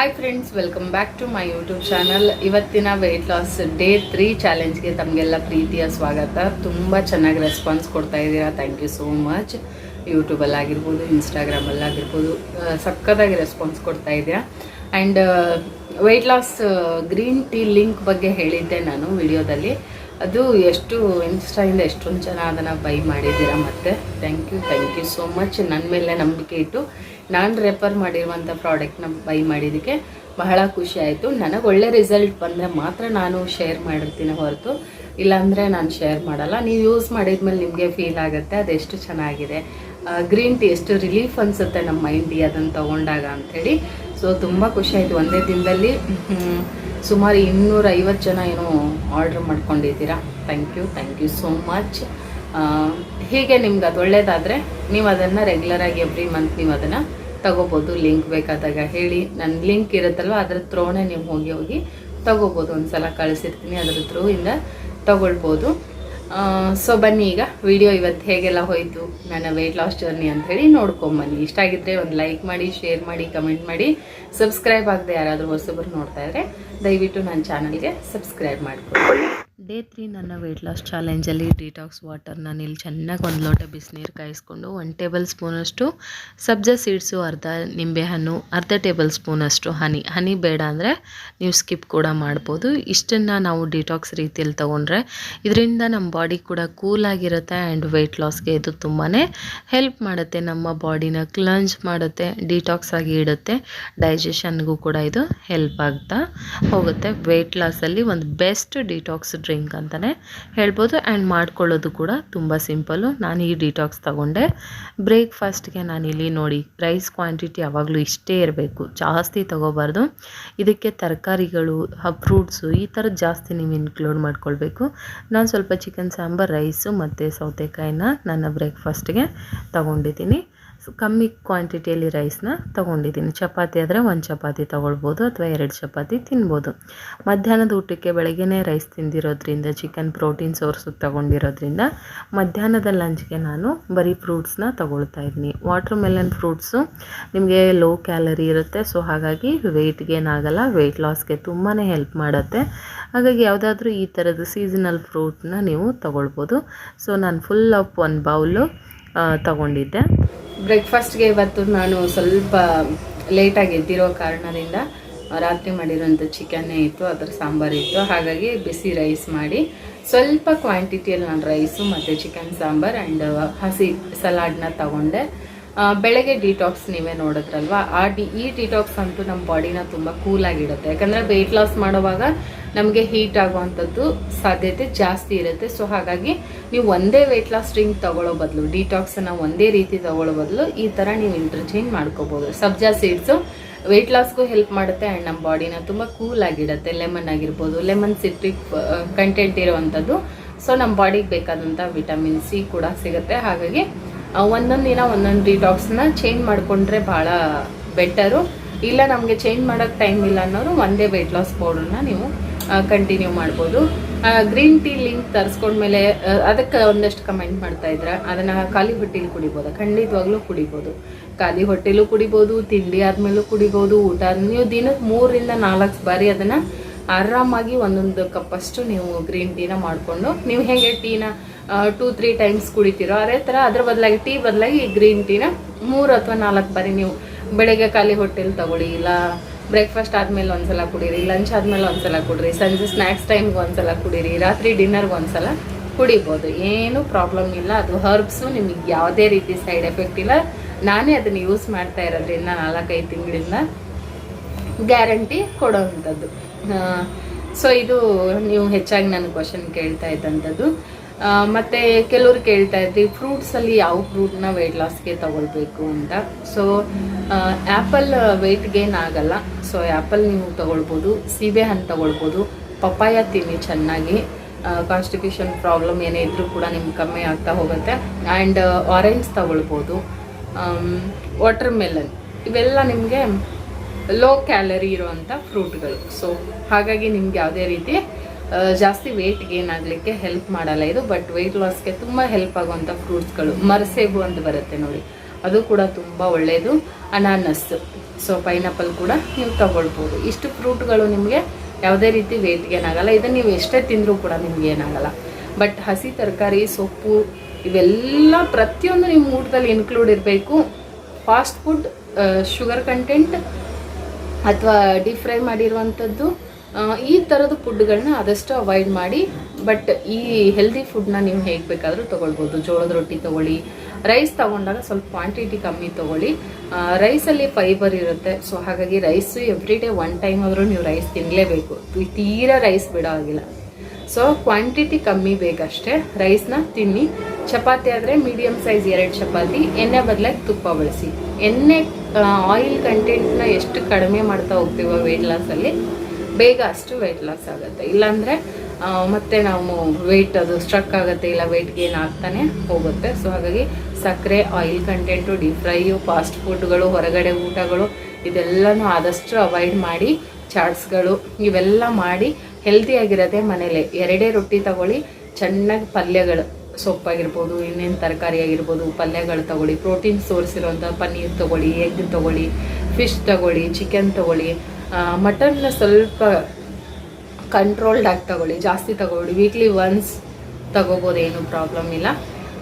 Hi friends, welcome back to my YouTube channel. ಇವತ್ತಿನ weight loss day 3 ಚಾಲೆಂಜ್ಗೆ ತಮಗೆಲ್ಲ ಪ್ರೀತಿಯ ಸ್ವಾಗತ. ತುಂಬ ಚೆನ್ನಾಗಿ ರೆಸ್ಪಾನ್ಸ್ ಕೊಡ್ತಾ ಇದ್ದೀರಾ. Thank you so much. ಯೂಟ್ಯೂಬಲ್ಲಾಗಿರ್ಬೋದು, ಇನ್ಸ್ಟಾಗ್ರಾಮಲ್ಲಾಗಿರ್ಬೋದು, ಸಕ್ಕತ್ತಾಗಿ ರೆಸ್ಪಾನ್ಸ್ ಕೊಡ್ತಾ ಇದ್ದೀರಾ. And weight loss green tea link ಬಗ್ಗೆ ಹೇಳಿದ್ದೆ ನಾನು ವಿಡಿಯೋದಲ್ಲಿ. ಅದು ಎಷ್ಟು ಇನ್ಸ್ಟಾಯಿಂದ ಎಷ್ಟೊಂದು ಜನ ಅದನ್ನು ಬೈ ಮಾಡಿದ್ದೀರಾ. ಮತ್ತು ಥ್ಯಾಂಕ್ ಯು ಸೋ ಮಚ್. ನನ್ನ ಮೇಲೆ ನಂಬಿಕೆ ಇಟ್ಟು ನಾನು ರೆಫರ್ ಮಾಡಿರುವಂಥ ಪ್ರಾಡಕ್ಟ್ನ ಬೈ ಮಾಡಿದ್ದಕ್ಕೆ ಬಹಳ ಖುಷಿ ಆಯಿತು. ನನಗೆ ಒಳ್ಳೆ ರಿಸಲ್ಟ್ ಬಂದರೆ ಮಾತ್ರ ನಾನು ಶೇರ್ ಮಾಡಿರ್ತೀನಿ, ಹೊರತು ಇಲ್ಲಾಂದರೆ ನಾನು ಶೇರ್ ಮಾಡಲ್ಲ. ನೀವು ಯೂಸ್ ಮಾಡಿದ್ಮೇಲೆ ನಿಮಗೆ ಫೀಲ್ ಆಗುತ್ತೆ ಅದೆಷ್ಟು ಚೆನ್ನಾಗಿದೆ. ಗ್ರೀನ್ ಟೀ ಎಷ್ಟು ರಿಲೀಫ್ ಅನಿಸುತ್ತೆ ನಮ್ಮ ಮೈಂಡಿಗೆ ಅದನ್ನು ತೊಗೊಂಡಾಗ ಅಂಥೇಳಿ. ಸೊ ತುಂಬ ಖುಷಿ ಆಯಿತು. ಒಂದೇ ದಿನದಲ್ಲಿ ಸುಮಾರು 250 ಜನ ಏನೋ ಆರ್ಡ್ರ್ ಮಾಡ್ಕೊಂಡಿದ್ದೀರಾ. Thank you so much. ಹೀಗೆ ನಿಮ್ಗೆ ಅದು ಒಳ್ಳೇದಾದರೆ ನೀವು ಅದನ್ನು ರೆಗ್ಯುಲರಾಗಿ ಎವ್ರಿ ಮಂತ್ ನೀವು ಅದನ್ನು ತಗೋಬೋದು. ಲಿಂಕ್ ಬೇಕಾದಾಗ ಹೇಳಿ, ನನ್ನ ಲಿಂಕ್ ಇರುತ್ತಲ್ವ ಅದ್ರ ಥ್ರೋನೇ ನೀವು ಹೋಗಿ ತಗೋಬೋದು. ಒಂದು ಸಲ ಕಳಿಸಿರ್ತೀನಿ, ಅದ್ರ ಥ್ರೂ ತಗೊಳ್ಬೋದು. ಸೊ ಬನ್ನಿ, ಈಗ ವಿಡಿಯೋ ಇವತ್ತು ಹೇಗೆಲ್ಲ ಹೋಯಿತು ನನ್ನ ವೆಯ್ಟ್ ಲಾಸ್ ಜರ್ನಿ ಅಂಥೇಳಿ ನೋಡ್ಕೊಂಬನ್ನಿ. ಇಷ್ಟ ಆಗಿದ್ದರೆ ಒಂದು ಲೈಕ್ ಮಾಡಿ, ಶೇರ್ ಮಾಡಿ, ಕಮೆಂಟ್ ಮಾಡಿ. ಸಬ್ಸ್ಕ್ರೈಬ್ ಆಗದೆ ಯಾರಾದರೂ ಹೊಸಬರು ನೋಡ್ತಾ ಇದ್ದರೆ ದಯವಿಟ್ಟು ನನ್ನ ಚಾನಲ್ಗೆ ಸಬ್ಸ್ಕ್ರೈಬ್ ಮಾಡ್ಕೊಳ್ಳಿ. ಡೇ 3 ನನ್ನ ವೆಯ್ಟ್ ಲಾಸ್ ಚಾಲೆಂಜಲ್ಲಿ ಡಿಟಾಕ್ಸ್ ವಾಟರ್ ನಾನು ಇಲ್ಲಿ ಚೆನ್ನಾಗಿ ಒಂದು ಲೋಟ ಬಿಸಿನೀರು ಕಾಯಿಸ್ಕೊಂಡು 1 ಟೇಬಲ್ ಸ್ಪೂನಷ್ಟು ಸಬ್ಜಾ ಸೀಡ್ಸು, ಅರ್ಧ ನಿಂಬೆಹಣ್ಣು, ಅರ್ಧ ಟೇಬಲ್ ಸ್ಪೂನಷ್ಟು ಹನಿ ಬೇಡ ಅಂದರೆ ನೀವು ಸ್ಕಿಪ್ ಕೂಡ ಮಾಡ್ಬೋದು. ಇಷ್ಟನ್ನು ನಾವು ಡಿಟಾಕ್ಸ್ ರೀತಿಯಲ್ಲಿ ತೊಗೊಂಡ್ರೆ ಇದರಿಂದ ನಮ್ಮ ಬಾಡಿ ಕೂಡ ಕೂಲಾಗಿರುತ್ತೆ. ಆ್ಯಂಡ್ ವೆಯ್ಟ್ ಲಾಸ್ಗೆ ಇದು ತುಂಬಾ ಹೆಲ್ಪ್ ಮಾಡುತ್ತೆ. ನಮ್ಮ ಬಾಡಿನ ಕ್ಲನ್ಜ್ ಮಾಡುತ್ತೆ, ಡಿಟಾಕ್ಸ್ ಆಗಿ ಇಡುತ್ತೆ. ಡೈಜೆಷನ್ಗೂ ಕೂಡ ಇದು ಹೆಲ್ಪ್ ಆಗ್ತಾ ಹೋಗುತ್ತೆ. ವೆಯ್ಟ್ ಲಾಸಲ್ಲಿ ಒಂದು ಬೆಸ್ಟ್ ಡಿಟಾಕ್ಸ್ ಡ್ರಿಂಕ್ ಅಂತಲೇ ಹೇಳ್ಬೋದು. ಆ್ಯಂಡ್ ಮಾಡ್ಕೊಳ್ಳೋದು ಕೂಡ ತುಂಬ ಸಿಂಪಲ್ಲು. ನಾನು ಈ ಡಿಟಾಕ್ಸ್ ತಗೊಂಡೆ. ಬ್ರೇಕ್ಫಾಸ್ಟ್ಗೆ ನಾನಿಲ್ಲಿ ನೋಡಿ, ರೈಸ್ ಕ್ವಾಂಟಿಟಿ ಯಾವಾಗಲೂ ಇಷ್ಟೇ ಇರಬೇಕು, ಜಾಸ್ತಿ ತೊಗೋಬಾರ್ದು. ಇದಕ್ಕೆ ತರಕಾರಿಗಳು, ಫ್ರೂಟ್ಸು ಈ ಥರದ್ದು ಜಾಸ್ತಿ ನೀವು ಇನ್ಕ್ಲೂಡ್ ಮಾಡ್ಕೊಳ್ಬೇಕು. ನಾನು ಸ್ವಲ್ಪ ಚಿಕನ್ ಸಾಂಬಾರ್, ರೈಸು ಮತ್ತು ಸೌತೆಕಾಯಿನ ನನ್ನ ಬ್ರೇಕ್ಫಾಸ್ಟ್ಗೆ ತಗೊಂಡಿದ್ದೀನಿ. ಕಮ್ಮಿ ಕ್ವಾಂಟಿಟಿಯಲ್ಲಿ ರೈಸ್ನ ತೊಗೊಂಡಿದ್ದೀನಿ. ಚಪಾತಿ ಆದರೆ 1 ಚಪಾತಿ ತೊಗೊಳ್ಬೋದು ಅಥವಾ 2 ಚಪಾತಿ ತಿನ್ಬೋದು. ಮಧ್ಯಾಹ್ನದ ಊಟಕ್ಕೆ ಬೆಳಗ್ಗೆನೇ ರೈಸ್ ತಿಂದಿರೋದ್ರಿಂದ, ಚಿಕನ್ ಪ್ರೋಟೀನ್ ಸೋರ್ಸು ತೊಗೊಂಡಿರೋದ್ರಿಂದ ಮಧ್ಯಾಹ್ನದ ಲಂಚ್ಗೆ ನಾನು ಬರೀ ಫ್ರೂಟ್ಸ್ನ ತೊಗೊಳ್ತಾ ಇದ್ದೀನಿ. ವಾಟರ್ ಮೆಲನ್ ಫ್ರೂಟ್ಸು ನಿಮಗೆ ಲೋ ಕ್ಯಾಲರಿ ಇರುತ್ತೆ. ಸೊ ಹಾಗಾಗಿ ವೆಯ್ಟ್ ಗೇನ್ ಆಗಲ್ಲ, ವೆಯ್ಟ್ ಲಾಸ್ಗೆ ತುಂಬಾ ಹೆಲ್ಪ್ ಮಾಡುತ್ತೆ. ಹಾಗಾಗಿ ಯಾವುದಾದ್ರೂ ಈ ಥರದ್ದು ಸೀಸನಲ್ ಫ್ರೂಟ್ನ ನೀವು ತೊಗೊಳ್ಬೋದು. ಸೊ ನಾನು ಫುಲ್ ಆಫ್ 1 ಬೌಲು ತಗೊಂಡಿದ್ದೆ. ಬ್ರೇಕ್ಫಾಸ್ಟ್ಗೆ ಇವತ್ತು ನಾನು ಸ್ವಲ್ಪ ಲೇಟಾಗಿ ಎದ್ದಿರೋ ಕಾರಣದಿಂದ ರಾತ್ರಿ ಮಾಡಿರೋಂಥ ಚಿಕನ್ನೇ ಇತ್ತು, ಅದರ ಸಾಂಬಾರಿತ್ತು. ಹಾಗಾಗಿ ಬಿಸಿ ರೈಸ್ ಮಾಡಿ ಸ್ವಲ್ಪ ಕ್ವಾಂಟಿಟಿಯಲ್ಲಿ ನಾನು ರೈಸು ಮತ್ತು ಚಿಕನ್ ಸಾಂಬಾರ್ ಆ್ಯಂಡ್ ಹಸಿ ಸಲಾಡ್ನ ತಗೊಂಡೆ. ಬೆಳಗ್ಗೆ ಡಿಟಾಕ್ಸ್ ನೀವೇ ನೋಡಿದ್ರಲ್ವ, ಈ ಡಿಟಾಕ್ಸ್ ಅಂತೂ ನಮ್ಮ ಬಾಡಿನ ತುಂಬ ಕೂಲಾಗಿಡುತ್ತೆ. ಯಾಕಂದರೆ ವೆಯ್ಟ್ ಲಾಸ್ ಮಾಡುವಾಗ ನಮಗೆ ಹೀಟ್ ಆಗುವಂಥದ್ದು ಸಾಧ್ಯತೆ ಜಾಸ್ತಿ ಇರುತ್ತೆ. ಸೊ ಹಾಗಾಗಿ ನೀವು ಒಂದೇ ವೆಯ್ಟ್ ಲಾಸ್ ಡ್ರಿಂಕ್ ತೊಗೊಳ್ಳೋ ಬದಲು, ಡಿಟಾಕ್ಸನ್ನು ಒಂದೇ ರೀತಿ ತೊಗೊಳ್ಳೋ ಬದಲು ಈ ಥರ ನೀವು ಇಂಟರ್ಚೇಂಜ್ ಮಾಡ್ಕೋಬೋದು. ಸಬ್ಜಾ ಸೀಡ್ಸು ವೆಯ್ಟ್ ಲಾಸ್ಗೂ ಹೆಲ್ಪ್ ಮಾಡುತ್ತೆ ಆ್ಯಂಡ್ ನಮ್ಮ ಬಾಡಿನ ತುಂಬ ಕೂಲಾಗಿಡುತ್ತೆ. ಲೆಮನ್ ಆಗಿರ್ಬೋದು, ಲೆಮನ್ ಸಿಟ್ರಿಕ್ ಕಂಟೆಂಟ್ ಇರುವಂಥದ್ದು. ಸೊ ನಮ್ಮ ಬಾಡಿಗೆ ಬೇಕಾದಂಥ ವಿಟಮಿನ್ ಸಿ ಕೂಡ ಸಿಗುತ್ತೆ. ಹಾಗಾಗಿ ಒಂದೊಂದು ದಿನ ಒಂದೊಂದು ಡಿಟಾಕ್ಸ್ನ ಚೇಂಜ್ ಮಾಡಿಕೊಂಡ್ರೆ ಭಾಳ ಬೆಟರು. ಇಲ್ಲ ನಮಗೆ ಚೇಂಜ್ ಮಾಡೋಕ್ಕೆ ಟೈಮ್ ಇಲ್ಲ ಅನ್ನೋರು ಒಂದೇ ವೆಯ್ಟ್ ಲಾಸ್ ಪೌಡರ್ನ ನೀವು ಕಂಟಿನ್ಯೂ ಮಾಡ್ಬೋದು. ಗ್ರೀನ್ ಟೀ ಲಿಂಕ್ ತರಿಸ್ಕೊಂಡ್ಮೇಲೆ ಅದಕ್ಕೆ ಒಂದಷ್ಟು ಕಮೆಂಟ್ ಮಾಡ್ತಾಯಿದ್ರೆ ಅದನ್ನು ಖಾಲಿ ಹೊಟ್ಟೆಲಿ ಕುಡಿಬೋದು. ಖಂಡಿತವಾಗ್ಲೂ ಕುಡಿಬೋದು. ಖಾಲಿ ಹೊಟ್ಟೆಲೂ ಕುಡಿಬೋದು, ತಿಂಡಿ ಆದಮೇಲೂ ಕುಡಿಬೋದು, ಊಟ ನೀವು ದಿನಕ್ಕೆ 3 ರಿಂದ 4 ಬಾರಿ ಅದನ್ನು ಆರಾಮಾಗಿ 1 ಕಪ್ಪಷ್ಟು ನೀವು ಗ್ರೀನ್ ಟೀನ ಮಾಡಿಕೊಂಡು, ನೀವು ಹೇಗೆ ಟೀನ 2-3 ಟೈಮ್ಸ್ ಕುಡಿತೀರೋ ಅದೇ ಥರ ಅದ್ರ ಬದಲಾಗಿ ಟೀ ಬದಲಾಗಿ ಗ್ರೀನ್ ಟೀನ 3 ಅಥವಾ 4 ಬಾರಿ ನೀವು ಬೆಳಗ್ಗೆ ಖಾಲಿ ಹೊಟ್ಟೆಲಿ ತಗೊಳ್ಳಿ. ಇಲ್ಲ ಬ್ರೇಕ್ಫಾಸ್ಟ್ ಆದಮೇಲೆ ಒಂದ್ಸಲ ಕುಡೀರಿ, ಲಂಚ್ ಆದಮೇಲೆ ಒಂದ್ಸಲ ಕುಡಿರಿ, ಸಂಜೆ ಸ್ನ್ಯಾಕ್ಸ್ ಟೈಮ್ಗೆ ಒಂದ್ಸಲ ಕುಡೀರಿ, ರಾತ್ರಿ ಡಿನ್ನರ್ಗೆ ಒಂದ್ಸಲ ಕುಡಿಬೋದು. ಏನೂ ಪ್ರಾಬ್ಲಮ್ ಇಲ್ಲ. ಅದು ಹರ್ಬ್ಸು ನಿಮಗೆ ಯಾವುದೇ ರೀತಿ ಸೈಡ್ ಎಫೆಕ್ಟ್ ಇಲ್ಲ. ನಾನೇ ಅದನ್ನು ಯೂಸ್ ಮಾಡ್ತಾ ಇರೋದ್ರಿಂದ 4-5 ತಿಂಗಳಿಂದ ಗ್ಯಾರಂಟಿ ಕೊಡೋವಂಥದ್ದು. ಸೊ ಇದು ನೀವು ಹೆಚ್ಚಾಗಿ ನನಗೆ ಕ್ವಶನ್ ಕೇಳ್ತಾ ಇದ್ದಂಥದ್ದು. ಮತ್ತು ಕೆಲವರು ಕೇಳ್ತಾ ಇದ್ರಿ ಫ್ರೂಟ್ಸಲ್ಲಿ ಯಾವ ಫ್ರೂಟ್ನ ವೆಯ್ಟ್ ಲಾಸ್ಗೆ ತೊಗೊಳ್ಬೇಕು ಅಂತ. ಸೊ ಆ್ಯಪಲ್ ವೆಯ್ಟ್ ಗೇನ್ ಆಗಲ್ಲ. ಸೊ ಆ್ಯಪಲ್ ನೀವು ತೊಗೊಳ್ಬೋದು, ಸೀಬೆ ಹಣ್ಣು ತೊಗೊಳ್ಬೋದು, ಪಪ್ಪಾಯ ತಿನ್ನಿ ಚೆನ್ನಾಗಿ. ಕಾನ್ಸ್ಟಿಪೇಷನ್ ಪ್ರಾಬ್ಲಮ್ ಏನೇ ಇದ್ದರೂ ಕೂಡ ನಿಮ್ಗೆ ಕಮ್ಮಿ ಆಗ್ತಾ ಹೋಗುತ್ತೆ. ಆ್ಯಂಡ್ ಆರೆಂಜ್ ತೊಗೊಳ್ಬೋದು, ವಾಟರ್ ಮೆಲನ್, ಇವೆಲ್ಲ ನಿಮಗೆ ಲೋ ಕ್ಯಾಲರಿ ಇರುವಂಥ ಫ್ರೂಟ್ಗಳು. ಸೊ ಹಾಗಾಗಿ ನಿಮ್ಗೆ ಯಾವುದೇ ರೀತಿ ಜಾಸ್ತಿ ವೆಯ್ಟ್ ಗೇನ್ ಆಗಲಿಕ್ಕೆ ಹೆಲ್ಪ್ ಮಾಡಲ್ಲ ಇದು. ಬಟ್ ವೆಯ್ಟ್ ಲಾಸ್ಗೆ ತುಂಬ ಹೆಲ್ಪ್ ಆಗುವಂಥ ಫ್ರೂಟ್ಸ್ಗಳು, ಮರಸೇಬು ಅಂತ ಬರುತ್ತೆ ನೋಡಿ, ಅದು ಕೂಡ ತುಂಬ ಒಳ್ಳೆಯದು. ಅನಾನಸ್, ಸೊ ಪೈನಾಪಲ್ ಕೂಡ ನೀವು ತಗೊಳ್ಬೋದು. ಇಷ್ಟು ಫ್ರೂಟ್ಗಳು ನಿಮಗೆ ಯಾವುದೇ ರೀತಿ ವೇಟ್ಗೆ ಏನಾಗಲ್ಲ. ಇದನ್ನು ನೀವು ಎಷ್ಟೇ ತಿಂದರೂ ಕೂಡ ನಿಮ್ಗೆ ಏನಾಗಲ್ಲ. ಬಟ್ ಹಸಿ ತರಕಾರಿ, ಸೊಪ್ಪು ಇವೆಲ್ಲ ಪ್ರತಿಯೊಂದು ನಿಮ್ಮ ಊಟದಲ್ಲಿ ಇನ್ಕ್ಲೂಡ್ ಇರಬೇಕು. ಫಾಸ್ಟ್ ಫುಡ್, ಶುಗರ್ ಕಂಟೆಂಟ್ ಅಥವಾ ಡೀಪ್ ಫ್ರೈ ಮಾಡಿರುವಂಥದ್ದು, ಈ ಥರದ ಫುಡ್ಗಳನ್ನ ಆದಷ್ಟು ಅವಾಯ್ಡ್ ಮಾಡಿ. ಬಟ್ ಈ ಹೆಲ್ದಿ ಫುಡ್ನ ನೀವು ಹೇಗೆ ಬೇಕಾದರೂ ತೊಗೊಳ್ಬೋದು. ಜೋಳದ ರೊಟ್ಟಿ ತೊಗೊಳ್ಳಿ. ರೈಸ್ ತೊಗೊಂಡಾಗ ಸ್ವಲ್ಪ ಕ್ವಾಂಟಿಟಿ ಕಮ್ಮಿ ತೊಗೊಳ್ಳಿ. ರೈಸಲ್ಲಿ ಫೈಬರ್ ಇರುತ್ತೆ. ಸೊ ಹಾಗಾಗಿ ರೈಸು ಎವ್ರಿ ಡೇ 1 ಟೈಮ್ ಆದರೂ ನೀವು ರೈಸ್ ತಿನ್ನಲೇಬೇಕು. ತೀರಾ ರೈಸ್ ಬಿಡೋ ಆಗಿಲ್ಲ. ಸೊ ಕ್ವಾಂಟಿಟಿ ಕಮ್ಮಿ ಬೇಕಷ್ಟೇ, ರೈಸ್ನ ತಿನ್ನಿ. ಚಪಾತಿ ಆದರೆ ಮೀಡಿಯಮ್ ಸೈಜ್ 2 ಚಪಾತಿ, ಎಣ್ಣೆ ಬದಲಾಗಿ ತುಪ್ಪ ಬಳಸಿ. ಎಣ್ಣೆ ಆಯಿಲ್ ಕಂಟೆಂಟ್ನ ಎಷ್ಟು ಕಡಿಮೆ ಮಾಡ್ತಾ ಹೋಗ್ತೀವೋ ವೆಯ್ಟ್ ಲಾಸಲ್ಲಿ ಬೇಗ ಅಷ್ಟು ವೆಯ್ಟ್ ಲಾಸ್ ಆಗುತ್ತೆ. ಇಲ್ಲಾಂದರೆ ಮತ್ತೆ ನಾವು ವೆಯ್ಟ್ ಅದು ಸ್ಟ್ರಕ್ ಆಗುತ್ತೆ, ಇಲ್ಲ ವೆಯ್ಟ್ ಗೇನ್ ಆಗ್ತಾನೆ ಹೋಗುತ್ತೆ. ಸೊ ಹಾಗಾಗಿ ಸಕ್ಕರೆ, oil content, deep fry, fast ಫುಡ್ಗಳು, ಹೊರಗಡೆ ಊಟಗಳು ಇದೆಲ್ಲನೂ ಆದಷ್ಟು ಅವಾಯ್ಡ್ ಮಾಡಿ. ಚಾಟ್ಸ್ಗಳು ಇವೆಲ್ಲ ಮಾಡಿ ಹೆಲ್ತಿಯಾಗಿರೋದೆ ಮನೇಲೆ 2 ರೊಟ್ಟಿ ತಗೊಳ್ಳಿ. ಚೆನ್ನಾಗಿ ಪಲ್ಯಗಳು, ಸೊಪ್ಪಾಗಿರ್ಬೋದು, ಇನ್ನೇನು ತರಕಾರಿ ಆಗಿರ್ಬೋದು, ಪಲ್ಯಗಳು ತಗೊಳ್ಳಿ. ಪ್ರೋಟೀನ್ ಸೋರ್ಸ್ ಇರೋಂಥ ಪನ್ನೀರ್ ತೊಗೊಳ್ಳಿ, ಎಗ್ ತೊಗೊಳ್ಳಿ, ಫಿಶ್ ತೊಗೊಳ್ಳಿ, ಚಿಕನ್ ತೊಗೊಳ್ಳಿ. ಮಟನ್ನ ಸ್ವಲ್ಪ ಕಂಟ್ರೋಲ್ಡ್ ಆಗಿ ತಗೊಳ್ಳಿ, ಜಾಸ್ತಿ ತಗೊಳ್ಳಿ. ವೀಕ್ಲಿ ಒನ್ಸ್ ತಗೋಬೋದು, ಏನು ಪ್ರಾಬ್ಲಮ್ ಇಲ್ಲ.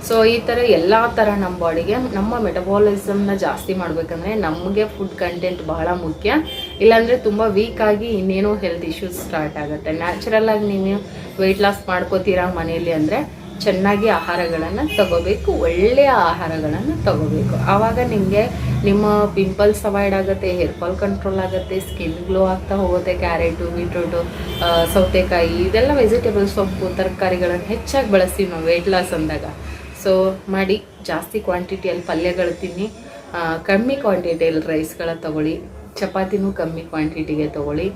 ಸೊ ಈ ಥರ ಎಲ್ಲ ಥರ ನಮ್ಮ ಬಾಡಿಗೆ, ನಮ್ಮ ಮೆಟಬಾಲಿಸಮ್ನ ಜಾಸ್ತಿ ಮಾಡಬೇಕಂದ್ರೆ ನಮಗೆ ಫುಡ್ ಕಂಟೆಂಟ್ ಬಹಳ ಮುಖ್ಯ. ಇಲ್ಲಾಂದರೆ ತುಂಬ ವೀಕಾಗಿ ಇನ್ನೇನೋ ಹೆಲ್ತ್ ಇಶ್ಯೂಸ್ ಸ್ಟಾರ್ಟ್ ಆಗುತ್ತೆ. ನ್ಯಾಚುರಲಾಗಿ ನೀವು ವೆಯ್ಟ್ ಲಾಸ್ ಮಾಡ್ಕೋತೀರಾ ಮನೆಯಲ್ಲಿ ಅಂದರೆ ಚೆನ್ನಾಗಿ ಆಹಾರಗಳನ್ನು ತಗೋಬೇಕು, ಒಳ್ಳೆಯ ಆಹಾರಗಳನ್ನು ತಗೋಬೇಕು. ಆವಾಗ ನಿಮಗೆ ನಿಮ್ಮ ಪಿಂಪಲ್ಸ್ ಅವಾಯ್ಡ್ ಆಗುತ್ತೆ, ಹೇರ್ ಫಾಲ್ ಕಂಟ್ರೋಲ್ ಆಗುತ್ತೆ, ಸ್ಕಿನ್ ಗ್ಲೋ ಆಗ್ತಾ ಹೋಗುತ್ತೆ. ಕ್ಯಾರೆಟು, ಬೀಟ್ರೂಟು, ಸೌತೆಕಾಯಿ ಇದೆಲ್ಲ ವೆಜಿಟೇಬಲ್ಸ್, ಸೊಪ್ಪು, ತರಕಾರಿಗಳನ್ನು ಹೆಚ್ಚಾಗಿ ಬಳಸ್ತೀವಿ ನಾವು ವೆಯ್ಟ್ ಲಾಸ್ ಅಂದಾಗ. ಸೊ ಮಾಡಿ, ಜಾಸ್ತಿ ಕ್ವಾಂಟಿಟಿಯಲ್ಲಿ ಪಲ್ಯಗಳು ತಿನ್ನಿ, ಕಮ್ಮಿ ಕ್ವಾಂಟಿಟಿಯಲ್ಲಿ ರೈಸ್ಗಳ ತಗೊಳ್ಳಿ. ಚಪಾತಿನೂ ಕಮ್ಮಿ ಕ್ವಾಂಟಿಟಿಗೆ ತೊಗೊಳ್ಳಿ.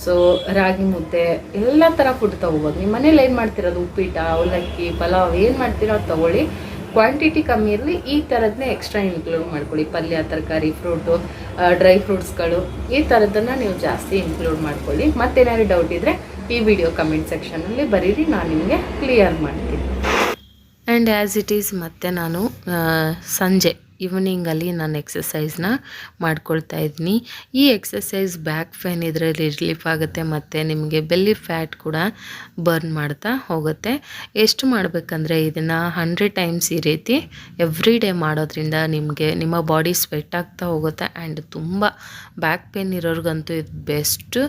ಸೊ ರಾಗಿ ಮುದ್ದೆ ಎಲ್ಲ ಥರ ಫುಡ್ ತೊಗೋಬೋದು. ನಿಮ್ಮ ಮನೇಲಿ ಏನು ಮಾಡ್ತಿರೋದು, ಉಪ್ಪಿಟ್ಟು, ಅವಲಕ್ಕಿ, ಪಲಾವ್ ಏನು ಮಾಡ್ತೀರೋ ಅದು ತೊಗೊಳ್ಳಿ. ಕ್ವಾಂಟಿಟಿ ಕಮ್ಮಿ ಇರಲಿ. ಈ ಥರದನ್ನೇ ಎಕ್ಸ್ಟ್ರಾ ಇನ್ಕ್ಲೂಡ್ ಮಾಡ್ಕೊಳ್ಳಿ. ಪಲ್ಯ, ತರಕಾರಿ, ಫ್ರೂಟು, ಡ್ರೈ ಫ್ರೂಟ್ಸ್ಗಳು ಈ ಥರದನ್ನು ನೀವು ಜಾಸ್ತಿ ಇನ್ಕ್ಲೂಡ್ ಮಾಡ್ಕೊಳ್ಳಿ. ಮತ್ತೇನಾದ್ರು ಡೌಟ್ ಇದ್ದರೆ ಈ ವಿಡಿಯೋ ಕಮೆಂಟ್ ಸೆಕ್ಷನಲ್ಲಿ ಬರೀರಿ, ನಾನು ನಿಮಗೆ ಕ್ಲಿಯರ್ ಮಾಡ್ತೀನಿ. ಆ್ಯಂಡ್ ಆ್ಯಸ್ ಇಟ್ ಈಸ್ ಮತ್ತೆ ನಾನು ಸಂಜೆ ಈವ್ನಿಂಗಲ್ಲಿ ನಾನು ಎಕ್ಸಸೈಸ್ನ ಮಾಡ್ಕೊಳ್ತಾ ಇದ್ದೀನಿ. ಈ ಎಕ್ಸಸೈಸ್ ಬ್ಯಾಕ್ ಪೇನ್ ಇದರಲ್ಲಿ ರಿಲೀಫ್ ಆಗುತ್ತೆ ಮತ್ತು ನಿಮಗೆ ಬೆಲ್ಲಿ ಫ್ಯಾಟ್ ಕೂಡ ಬರ್ನ್ ಮಾಡ್ತಾ ಹೋಗುತ್ತೆ. ಎಷ್ಟು ಮಾಡಬೇಕಂದ್ರೆ ಇದನ್ನು 100 ಟೈಮ್ಸ್ ಈ ರೀತಿ ಎವ್ರಿ ಡೇ ಮಾಡೋದ್ರಿಂದ ನಿಮಗೆ ನಿಮ್ಮ ಬಾಡಿ ಸ್ವೆಟ್ ಆಗ್ತಾ ಹೋಗುತ್ತೆ. ಆ್ಯಂಡ್ ತುಂಬ ಬ್ಯಾಕ್ ಪೇನ್ ಇರೋರಿಗಂತೂ ಇದು ಬೆಸ್ಟ್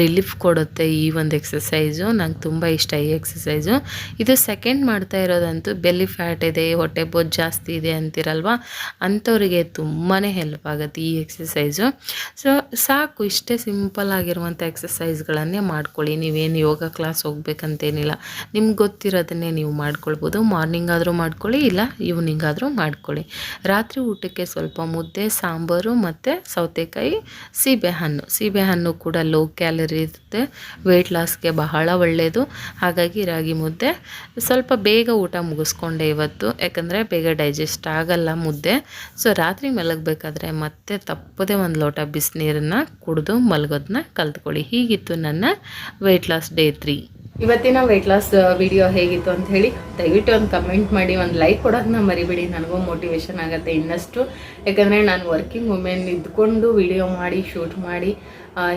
ರಿಲೀಫ್ ಕೊಡುತ್ತೆ ಈ ಒಂದು ಎಕ್ಸಸೈಸು. ನಂಗೆ ತುಂಬ ಇಷ್ಟ ಈ ಎಕ್ಸಸೈಸು. ಇದು ಸೆಕೆಂಡ್ ಮಾಡ್ತಾ ಇರೋದಂತೂ ಬೆಲ್ಲಿ ಫ್ಯಾಟ್ ಇದೆ, ಹೊಟ್ಟೆ ಬೋಜ್ ಜಾಸ್ತಿ ಇದೆ ಅಂತಿರಲ್ವ, ಅಂಥವರಿಗೆ ತುಂಬಾ ಹೆಲ್ಪ್ ಆಗುತ್ತೆ ಈ ಎಕ್ಸಸೈಸು. ಸೊ ಸಾಕು, ಇಷ್ಟೇ ಸಿಂಪಲ್ ಆಗಿರುವಂಥ ಎಕ್ಸಸೈಸ್ಗಳನ್ನೇ ಮಾಡ್ಕೊಳ್ಳಿ. ನೀವೇನು ಯೋಗ ಕ್ಲಾಸ್ ಹೋಗ್ಬೇಕಂತೇನಿಲ್ಲ, ನಿಮ್ಗೆ ಗೊತ್ತಿರೋದನ್ನೇ ನೀವು ಮಾಡ್ಕೊಳ್ಬೋದು. ಮಾರ್ನಿಂಗ್ ಆದರೂ ಮಾಡ್ಕೊಳ್ಳಿ, ಇಲ್ಲ ಈವ್ನಿಂಗ್ ಆದರೂ ಮಾಡ್ಕೊಳ್ಳಿ. ರಾತ್ರಿ ಊಟಕ್ಕೆ ಸ್ವಲ್ಪ ಮುದ್ದೆ, ಸಾಂಬಾರು ಮತ್ತು ಸೌತೆಕಾಯಿ, ಸೀಬೆಹಣ್ಣು ಕೂಡ ಲೋ ಕ್ಯಾಲರಿ ಇರುತ್ತೆ, ವೆಯ್ಟ್ ಲಾಸ್ಗೆ ಬಹಳ ಒಳ್ಳೆಯದು. ಹಾಗಾಗಿ ರಾಗಿ ಮುದ್ದೆ ಸ್ವಲ್ಪ ಬೇಗ ಊಟ ಮುಗಿಸ್ಕೊಂಡೆ ಇವತ್ತು, ಯಾಕಂದರೆ ಬೇಗ ಡೈಜೆಸ್ಟ್ ಆಗಲ್ಲ ಮುದ್ದೆ. ಸೊ ರಾತ್ರಿ ಮಲಗಬೇಕಾದ್ರೆ ಮತ್ತೆ ತಪ್ಪದೆ 1 ಲೋಟ ಬಿಸಿನೀರನ್ನು ಕುಡಿದು ಮಲಗೋದನ್ನ ಕಲ್ತ್ಕೊಳ್ಳಿ. ಹೀಗಿತ್ತು ನನ್ನ ವೆಯ್ಟ್ ಲಾಸ್ ಡೇ 3. ಇವತ್ತಿನ ವೆಯ್ಟ್ ಲಾಸ್ ವಿಡಿಯೋ ಹೇಗಿತ್ತು ಅಂತ ಹೇಳಿ ದಯವಿಟ್ಟು ಒಂದು ಕಮೆಂಟ್ ಮಾಡಿ, ಒಂದು ಲೈಕ್ ಕೊಡೋದನ್ನ ಮರಿಬೇಡಿ. ನನಗೂ ಮೋಟಿವೇಶನ್ ಆಗುತ್ತೆ ಇನ್ನಷ್ಟು. ಯಾಕಂದರೆ ನಾನು ವರ್ಕಿಂಗ್ ವುಮೆನ್ ಇದ್ಕೊಂಡು ವಿಡಿಯೋ ಮಾಡಿ, ಶೂಟ್ ಮಾಡಿ,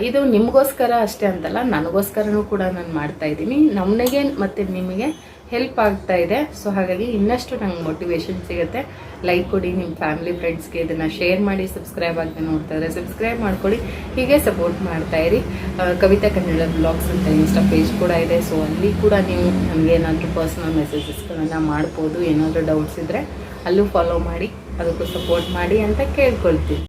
ಇದು ನಿಮಗೋಸ್ಕರ ಅಷ್ಟೇ ಅಂತಲ್ಲ, ನನಗೋಸ್ಕರನೂ ಕೂಡ ನಾನು ಮಾಡ್ತಾಯಿದ್ದೀನಿ. ನಮಗೆ ಮತ್ತು ನಿಮಗೆ ಹೆಲ್ಪ್ ಆಗ್ತಾ ಇದೆ. ಸೊ ಹಾಗಾಗಿ ಇನ್ನಷ್ಟು ನಂಗೆ ಮೋಟಿವೇಶನ್ ಸಿಗುತ್ತೆ. ಲೈಕ್ ಕೊಡಿ, ನಿಮ್ಮ ಫ್ಯಾಮಿಲಿ ಫ್ರೆಂಡ್ಸ್ಗೆ ಇದನ್ನು ಶೇರ್ ಮಾಡಿ. ಸಬ್ಸ್ಕ್ರೈಬ್ ಆಗದೆ ನೋಡ್ತಾ ಇದ್ದರೆ ಸಬ್ಸ್ಕ್ರೈಬ್ ಮಾಡ್ಕೊಳ್ಳಿ. ಹೀಗೆ ಸಪೋರ್ಟ್ ಮಾಡ್ತಾಯಿರಿ. ಕವಿತಾ ಕನ್ನಡ ಬ್ಲಾಗ್ಸ್ ಅಂತ ಇನ್ಸ್ಟಾ ಪೇಜ್ ಕೂಡ ಇದೆ. ಸೊ ಅಲ್ಲಿ ಕೂಡ ನೀವು ನಮಗೆ ಏನಾದರೂ ಪರ್ಸ್ನಲ್ ಮೆಸೇಜಸ್ಗಳನ್ನು ಮಾಡ್ಬೋದು. ಏನಾದರೂ ಡೌಟ್ಸ್ ಇದ್ದರೆ ಅಲ್ಲೂ ಫಾಲೋ ಮಾಡಿ, ಅದಕ್ಕೂ ಸಪೋರ್ಟ್ ಮಾಡಿ ಅಂತ ಕೇಳ್ಕೊಳ್ತೀನಿ.